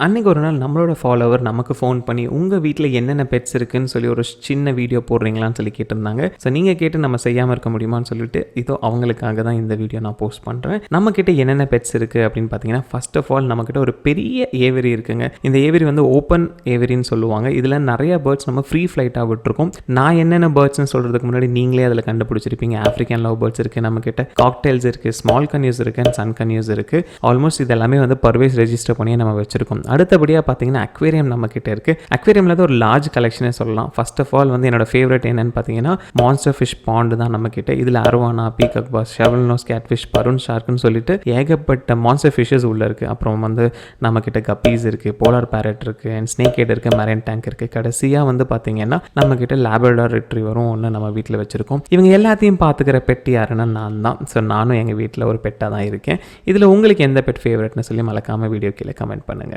அன்றைக்கி ஒரு நாள் நம்மளோட ஃபாலோவர் நமக்கு ஃபோன் பண்ணி உங்கள் வீட்டில் என்னென்ன பெட்ஸ் இருக்குன்னு சொல்லி ஒரு சின்ன வீடியோ போடுறீங்களான்னு சொல்லி கேட்டிருந்தாங்க. ஸோ நீங்கள் கேட்டு நம்ம செய்யாமல் இருக்க முடியுமான்னு சொல்லிட்டு இதோ அவங்களுக்காக தான் இந்த வீடியோ நான் போஸ்ட் பண்ணுறேன். நம்மக்கிட்ட என்னென்ன பெட்ஸ் இருக்குது அப்படின்னு பார்த்தீங்கன்னா, ஃபர்ஸ்ட் ஆஃப் ஆல் நம்மக்கிட்ட ஒரு பெரிய ஏவரி இருக்குங்க. இந்த ஏவரி வந்து ஓப்பன் ஏவரின்னு சொல்லுவாங்க. இதில் நிறைய பேர்ட்ஸ் நம்ம ஃப்ரீ ஃப்ளைட்டாக விட்டுருக்கோம். நான் என்னென்ன பேர்ட்ஸ்னு சொல்கிறதுக்கு முன்னாடி நீங்களே அதில் கண்டுபிடிச்சிருப்பீங்க. ஆஃப்ரிக்கன் லவ் பேர்ட்ஸ் இருக்குது, நம்மக்கிட்ட காக்டெயில்ஸ் இருக்குது, ஸ்மால் கன்யூஸ் இருக்குது அண்ட் சன் கன்யூஸ் இருக்குது. ஆல்மோஸ்ட் இது எல்லாமே வந்து பர்வேஸ் ரெஜிஸ்டர் பண்ணி நம்ம வச்சுருக்கோம். அடுத்தபடியாக பார்த்தீங்கன்னா அக்வேரியம் நம்மக்கிட்ட இருக்குது. அக்வேரியமில் தான் ஒரு லார்ஜ் கலெக்ஷனே சொல்லலாம். ஃபர்ஸ்ட் ஆஃப் ஆல் வந்து என்னோட ஃபேவரட் என்னென்னு பார்த்தீங்கன்னா மான்ஸ்டர் ஃபிஷ் பாண்டு தான் நம்மக்கிட்ட. இதில் அர்வானா, பீகாக் பாஸ், ஷெவல் நோஸ் கேட்ஃபிஷ், பருன் ஷார்க்குன்னு சொல்லிட்டு ஏகப்பட்ட மான்ஸ்டர் ஃபிஷ்ஷஸ் உள்ளே இருக்குது. அப்புறம் வந்து நம்மக்கிட்ட கப்பீஸ் இருக்குது, போலார் பேரட் இருக்குது அண்ட் ஸ்னேக் ஹெட் இருக்குது, மெரைன் டேங்க் இருக்குது. கடைசியாக வந்து பார்த்தீங்கன்னா நம்மக்கிட்ட லேப்ரடார் ரிட்ரீவரும் ஒன்று நம்ம வீட்டில் வச்சுருக்கோம். இவங்க எல்லாத்தையும் பார்த்துக்கிற பெட் யாருன்னா நான் தான். ஸோ நானும் எங்கள் வீட்டில் ஒரு பெட்டாக தான் இருக்கேன். இதில் உங்களுக்கு எந்த பெட் ஃபேவரட்னு சொல்லி மறக்காமல் வீடியோ கீழே கமெண்ட் பண்ணுங்கள்.